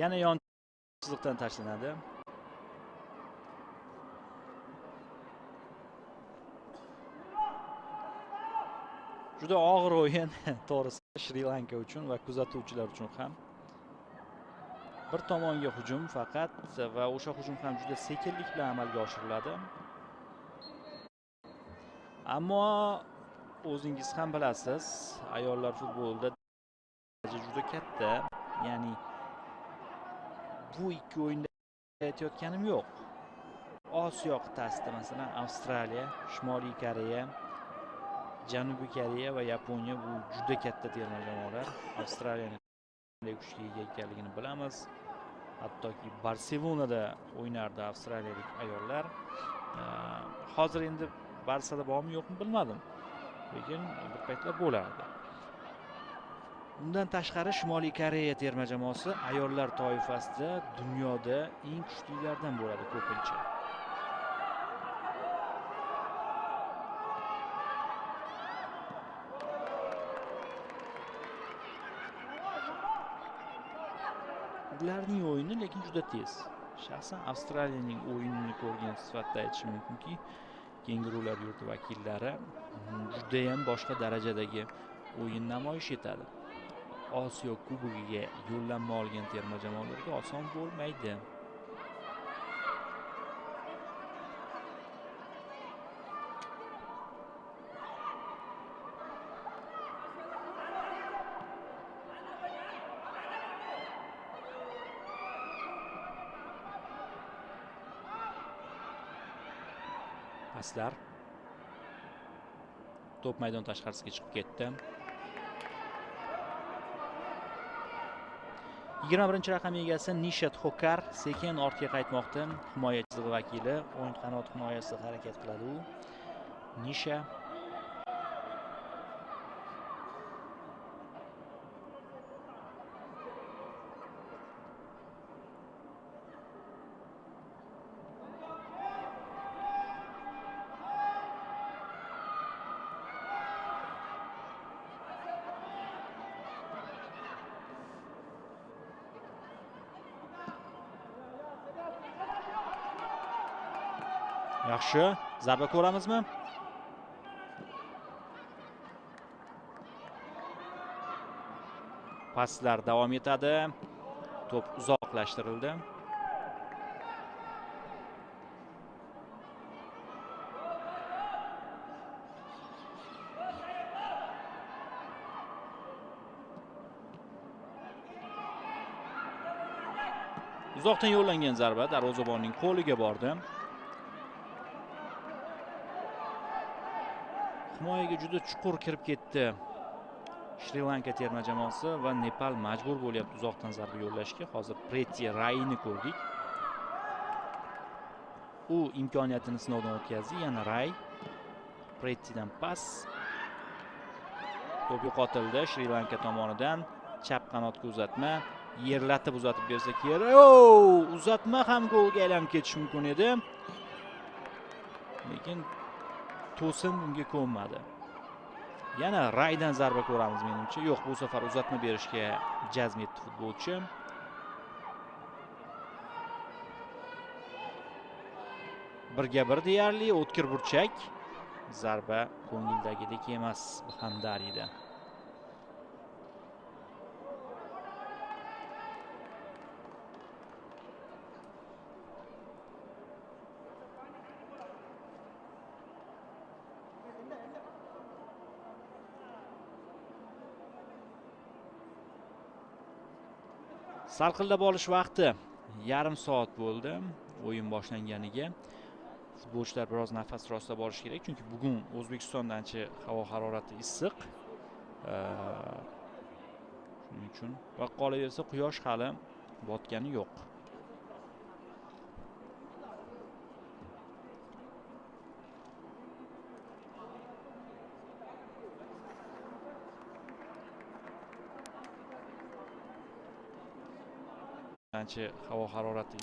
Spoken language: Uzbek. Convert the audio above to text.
Yana yon chiziqdan tashlanadi. Juda og'ir o'yin to'g'risi Shri Lanka uchun va kuzatuvchilar uchun ham. Bir tomonga hujum faqat va o'sha hujum ham juda sekinlik bilan amalga oshiriladi. Ammo o'zingiz ham bilasiz, ayollar futbolida juda katta. Ya'ni bu ikki o'yinda aytayotganim yo'q. Osiyo qit'asida masalan Avstraliya, Shimoliy Koreya, Janubiy Koreya va Yaponiya bu juda katta terma jamoalar. Avstraliyaning qanday kuchli ekanligini bilamiz. Hattoki Barselonada o'ynardi avstraliyalik ayollar. Hozir endi Barsada bormi yo'qmi bilmadim. Lekin bir paytlar bo'lardi. Bundan tashqari Shimoliy Koreya terma jamoasi ayollar toifasida dunyoda eng kuchlilardan bo'ladi ko'pincha. Ularning o'yini lekin juda tez. Shaxsan Avstraliyaning o'yinini ko'rgan sifatida aytishim mumkinki, kengurular yurti vakillari juda ham boshqa darajadagi o'yin namoyish etadi. Osiyo Kubogiga yo'llanma olgan terma jamoalarga oson bo'lmaydi. Paslar. To'p maydon tashqarisiga chiqib ketdi. 21 raqam egasi Nishat Hokar sekin ortga qaytmoqda. Himoya chizig'i vakili o'ng qanot himoyasida harakat qiladi u. Nisha yaxshi, zarba ko'ramizmi? Paslar davom etadi. To'p uzoqlashtirildi. Uzoqdan yo'llangan zarba darvozabonning qo'liga bordi. Himoyaga juda chuqur kirib ketdi Shri Lanka terma jamoasi va Nepal majbur bo'lyapti uzoqdan zarba yo'llashga. Hozir Pretti Rayni ko'rdik. U imkoniyatini sinovdan o'tkazdi. Yana Ray. Prettidan pas. To'p yo'qotildi Shri Lanka tomonidan. Chap qanotga uzatma. Yerlatib uzatib bersa kerak. Uzatma ham golga aylanib ketishi mumkin edi. Lekin To'sin bunga ko'nmadi. Yana Raydan zarba ko'ramiz menimcha. Yo'q, bu safar uzatma berishga jazm etdi futbolchi. Birga bir deyarli o'tkir burchak. Zarba ko'ngildagidek emas Handari'da. Salqillab olish vaqti yarim soat bo'ldi o'yin boshlanganiga. Futbolchilar biroz nafas rostlab olish kerak, chunki bugun O'zbekistonda ancha havo harorati issiq. Shuning uchun va qolaversa quyosh hali botgani yo'q. Ancha havo harorati